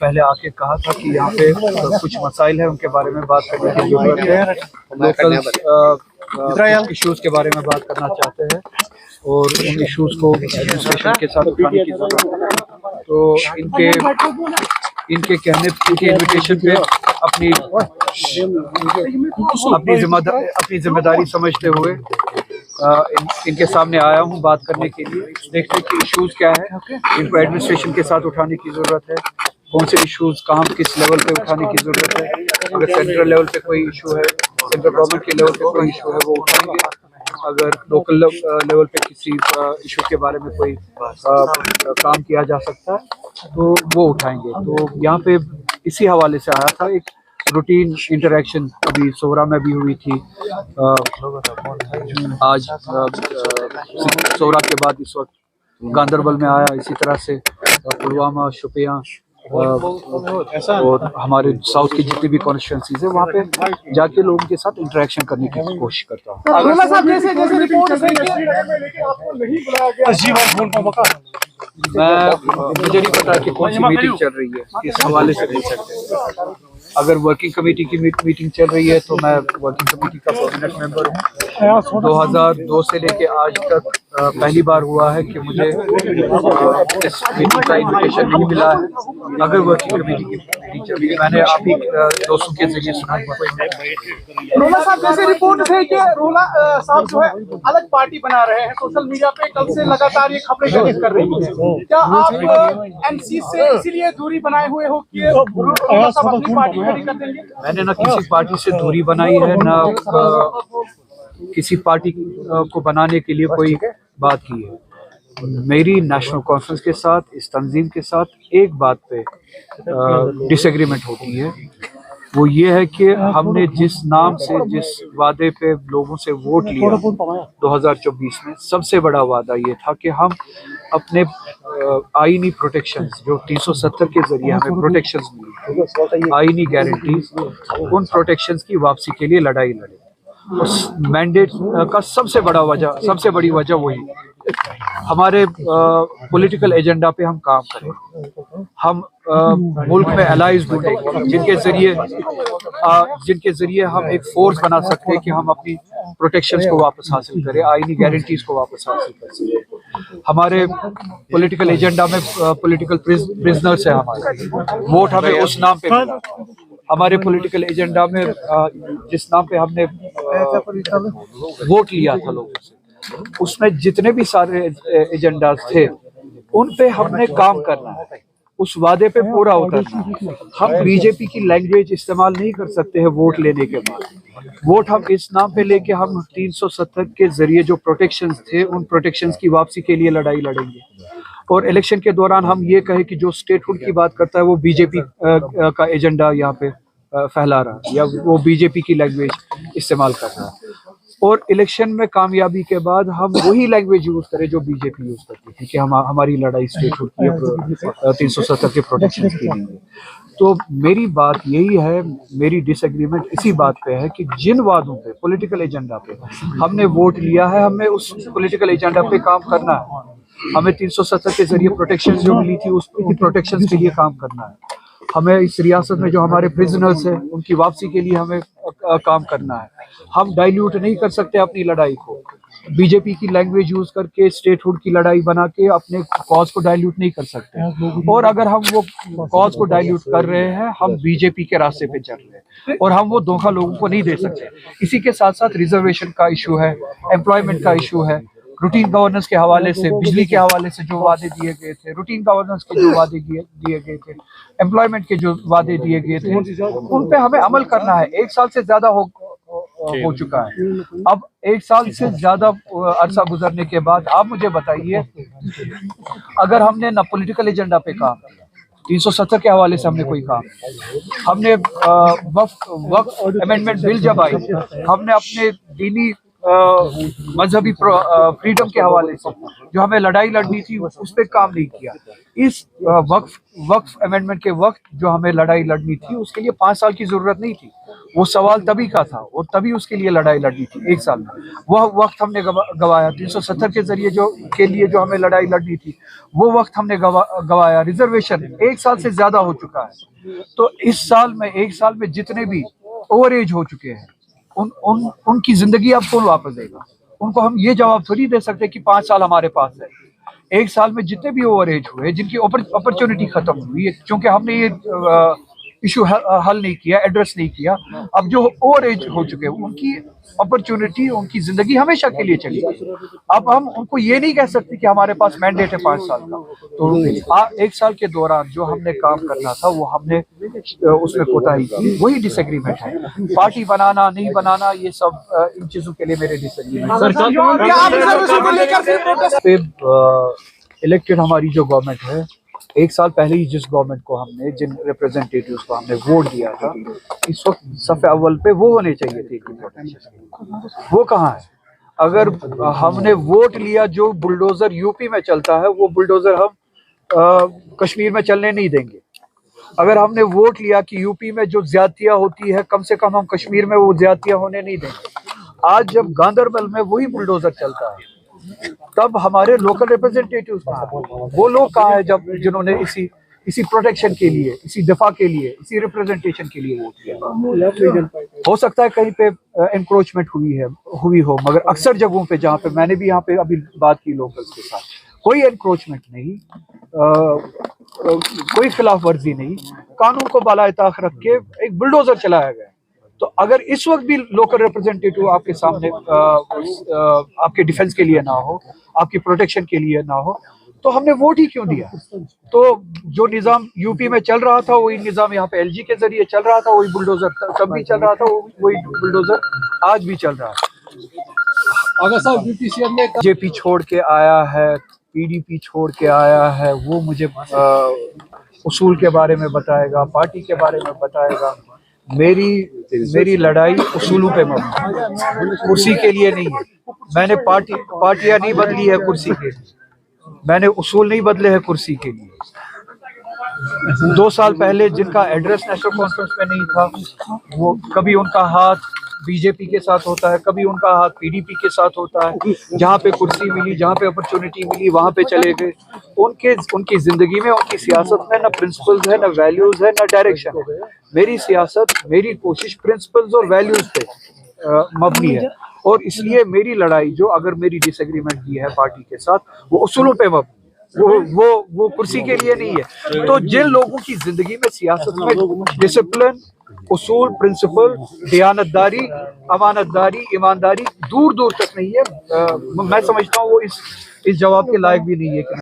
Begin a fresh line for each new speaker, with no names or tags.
पहले आके कहा था कि यहाँ पे कुछ मसाइल है, उनके बारे में बात करने की जरूरत है। लोकल इश्यूज के बारे में बात करना चाहते हैं और उन इश्यूज को एडमिनिस्ट्रेशन के साथ उठाने की जरूरत है। तो इनके कहने, इनके इन्विटेशन पे अपनी जिम्मेदारी समझते हुए इनके सामने आया हूँ बात करने के लिए। देखते हैं कि इश्यूज क्या है, इनको एडमिनिस्ट्रेशन के साथ उठाने की जरूरत है। कौन से इश्यूज कहाँ किस लेवल पे उठाने की जरूरत है। अगर सेंट्रल लेवल पे कोई इशू है, सेंट्रल गवर्नमेंट के लेवल पे कोई इशू है, वो उठाएंगे। अगर लोकल लेवल पे किसी इशू के बारे में कोई काम किया जा सकता है तो वो उठाएंगे। तो यहाँ पे इसी हवाले से आया था। एक रूटीन इंटरेक्शन अभी सोरा में भी हुई थी। आज सोरा के बाद इस वक्त गांदरबल में आया। इसी तरह से पुलवामा, शोपियां और हमारे साउथ की जितनी भी कॉन्स्टिट्यूंसीज है वहाँ पे जाके लोगों के साथ इंटरेक्शन करने की कोशिश करता हूँ। मुझे नहीं पता कि कौन सी मीटिंग चल रही है, किस हवाले से नहीं सकते। अगर वर्किंग कमेटी की मीटिंग चल रही है तो मैं वर्किंग कमेटी का परमानेंट मेंबर हूँ। 2002 से लेके आज तक पहली बार हुआ है कि मुझे इस मीटिंग का इन्विटेशन नहीं मिला है। अगर वर्किंग कमेटी की मीटिंग चल रही है, मैंने आप ही दोस्तों के जरिए सुना।
रोला साहब जैसे रिपोर्ट थे कि रोला साहब जो है अलग पार्टी बना रहे हैं, सोशल मीडिया पे कल से लगातार ये खबरें कर रही है। क्या आप एमसी से इसीलिए दूरी बनाए हुए हो कि रोला साहब अपनी पार्टी खड़ी कर देंगे?
मैंने ना किसी पार्टी से दूरी बनाई है, ना किसी पार्टी को बनाने के लिए कोई बात की है। मेरी नेशनल कॉन्फ्रेंस के साथ, इस तंजीम के साथ एक बात पे डिसएग्रीमेंट होती है। वो ये है कि हमने जिस नाम से, जिस वादे पे लोगों से वोट लिया 2024 में, सबसे बड़ा वादा ये था कि हम अपने आईनी प्रोटेक्शंस जो 370 के जरिए हमें प्रोटेक्शंस मिली, आईनी गारंटीज, उन प्रोटेक्शंस की वापसी के लिए लड़ाई लड़े। उस मैंडेट का सबसे बड़ी वजह वही हमारे पॉलिटिकल एजेंडा पे हम काम करें। हम मुल्क में एलाइज ढूंढेंगे जिनके जरिए हम एक फोर्स बना सकते हैं कि हम अपनी प्रोटेक्शंस को वापस हासिल करें, आईनी गारंटीज को वापस हासिल कर सकें। हमारे पॉलिटिकल एजेंडा में पॉलिटिकल प्रिजनर्स है हमारे, वोट हमें उस नाम पे मिला। हमारे पॉलिटिकल एजेंडा में जिस नाम पे हमने वोट लिया था लोगों से, उसमें जितने भी सारे एजेंडाज थे उन पे हमने काम करना है, उस वादे पे पूरा उतरना है। हम बीजेपी की लैंग्वेज इस्तेमाल नहीं कर सकते हैं वोट लेने के बाद। वोट हम इस नाम पे लेके हम 370 के जरिए जो प्रोटेक्शंस थे, उन प्रोटेक्शंस की वापसी के लिए लड़ाई लड़ेंगे। और इलेक्शन के दौरान हम ये कहे कि जो स्टेटहुड की बात करता है वो बीजेपी का एजेंडा यहाँ पे फैला रहा है, या वो बीजेपी की लैंग्वेज इस्तेमाल कर रहा है। और इलेक्शन में कामयाबी के बाद हम वही लैंग्वेज यूज करें जो बीजेपी यूज करती थी कि हमारी लड़ाई स्टेटहुड की 370 के प्रोटेक्शन के लिए। तो मेरी बात यही है, मेरी डिसएग्रीमेंट इसी बात पे है कि जिन वादों पे, पॉलिटिकल एजेंडा पे हमने वोट लिया है, हमें उस पॉलिटिकल एजेंडा पे काम करना है। हमें 370 के जरिए प्रोटेक्शन जो मिली थी उसकी प्रोटेक्शन के लिए काम करना है। हमें इस रियासत में जो हमारे प्रिजनर्स हैं उनकी वापसी के लिए हमें काम करना है। हम डाइल्यूट नहीं कर सकते अपनी लड़ाई को, बीजेपी की लैंग्वेज यूज करके स्टेटहुड की लड़ाई बना के अपने कॉज को डाइल्यूट नहीं कर सकते। और अगर हम वो कॉज को डाइल्यूट कर रहे हैं, हम बीजेपी के रास्ते पे चल रहे हैं और हम वो धोखा लोगों को नहीं दे सकते। इसी के साथ साथ रिजर्वेशन का इशू है, एम्प्लॉयमेंट का इशू है, रूटीन गवर्नेंस के हवाले से, बिजली के हवाले से जो वादे दिए गए थे, रूटीन गवर्नेंस के जो वादे दिए गए थे, एम्प्लॉयमेंट के जो वादे दिए गए थे, उन पे हमें अमल करना है। 1 साल से ज्यादा हो चुका है। अब 1 साल से ज्यादा अरसा गुजरने के बाद आप मुझे बताइए, अगर हमने ना पॉलिटिकल एजेंडा पे काम किया, 370 के हवाले से हमने कोई काम, हमने वक्फ अमेंडमेंट बिल जब आई, हमने अपने दीनी मजहबी फ्रीडम के हवाले से जो हमें लड़ाई लड़नी थी उस पर काम नहीं किया। इस वक्फ अमेंडमेंट के वक्त जो हमें लड़ाई लड़नी थी उसके लिए 5 साल की जरूरत नहीं थी। वो सवाल तभी का था और तभी उसके लिए लड़ाई लड़नी थी 1 साल में। वह वक्त हमने गवाया। 370 के जरिए जो हमें लड़ाई लड़नी थी वो वक्त हमने गवाया। रिजर्वेशन 1 साल से ज्यादा हो चुका है। तो इस साल में 1 साल में जितने भी ओवर एज हो चुके हैं उनकी जिंदगी अब कौन वापस देगा? उनको हम ये जवाब थोड़ी दे सकते कि 5 साल हमारे पास है। 1 साल में जितने भी ओवर एज हुए, जिनकी अपॉर्चुनिटी खत्म हुई है, क्योंकि हमने ये इशू हल नहीं किया, एड्रेस नहीं किया, अब जो ओवर एज हो चुके हैं उनकी अपॉर्चुनिटी, उनकी जिंदगी हमेशा के लिए चली गई। अब हम उनको ये नहीं कह सकते कि हमारे पास मैंडेट है 5 साल का। तो 1 साल के दौरान जो हमने काम करना था वो हमने उसमें कोताही की। वही डिसएग्रीमेंट है। पार्टी बनाना नहीं बनाना ये सब इन चीजों के लिए मेरे डिसएग्रीमेंट। इलेक्टेड हमारी जो गवर्नमेंट है, 1 साल पहले ही जिस गवर्नमेंट को हमने, जिन रिप्रेजेंटेटिव्स को हमने वोट दिया था, इस वक्त सफ़े अव्वल पे वो होने चाहिए थे। वो कहाँ है? अगर हमने वोट लिया जो बुलडोजर यूपी में चलता है वो बुलडोजर हम कश्मीर में चलने नहीं देंगे। अगर हमने वोट लिया कि यूपी में जो ज्यादतियां होती है कम से कम हम कश्मीर में वो ज्यादतियां होने नहीं देंगे। आज जब गांदरबल में वही बुलडोजर चलता है तब हमारे लोकल रिप्रेजेंटेटिव्स कहाँ हैं? वो लोग कहाँ हैं जब जिन्होंने इसी प्रोटेक्शन के लिए, इसी दफा के लिए, इसी रिप्रेजेंटेशन के लिए वोट किया? हो सकता है कहीं पे एनक्रोचमेंट हुई हो, मगर अक्सर जगहों पे जहाँ पे मैंने भी यहाँ पे अभी बात की लोकल्स के साथ, कोई एनक्रोचमेंट नहीं, कोई खिलाफ वर्जी नहीं, कानून को बालाए ताक रख के एक बुलडोजर चलाया गया। तो अगर इस वक्त भी लोकल रिप्रेजेंटेटिव आपके सामने आपके डिफेंस के लिए ना हो, आपकी प्रोटेक्शन के लिए ना हो, तो हमने वोट ही क्यों दिया? तो जो निज़ाम यूपी में चल रहा था वही निज़ाम यहाँ पे एलजी के जरिए चल रहा था, वही बुलडोजर तब भी चल रहा था, वही बुलडोजर आज भी चल रहा है।
अगर साहब ब्यूटिशियन ने
जेपी छोड़ के आया है, पीडीपी छोड़ के आया है, वो मुझे उसूल के बारे में बताएगा, पार्टी के बारे में बताएगा। मेरी लड़ाई उसूलों पे मबनी, कुर्सी के लिए नहीं है। मैंने पार्टियां नहीं बदली है कुर्सी के लिए, मैंने उसूल नहीं बदले हैं कुर्सी के लिए। 2 साल पहले जिनका एड्रेस नेशनल कॉन्फ्रेंस में नहीं था, वो कभी उनका हाथ बीजेपी के साथ होता है, कभी उनका हाथ पीडीपी के साथ होता है। जहाँ पे कुर्सी मिली, जहाँ पे अपॉर्चुनिटी मिली, वहाँ पे चले गए। उनकी जिंदगी में, उनकी सियासत में ना प्रिंसिपल्स है, ना वैल्यूज है, ना डायरेक्शन है। मेरी सियासत, मेरी कोशिश प्रिंसिपल्स और वैल्यूज पे मबनी है, और इसलिए मेरी लड़ाई जो अगर मेरी डिसएग्रीमेंट की है पार्टी के साथ, वो उसूलों पे मबनी, वो कुर्सी के लिए नहीं है। तो जिन लोगों की जिंदगी में, सियासत में डिसिप्लिन, उसूल, प्रिंसिपल, दयानतदारी, अमानतदारी, ईमानदारी दूर दूर तक नहीं है, मैं समझता हूँ वो इस जवाब के लायक भी नहीं है।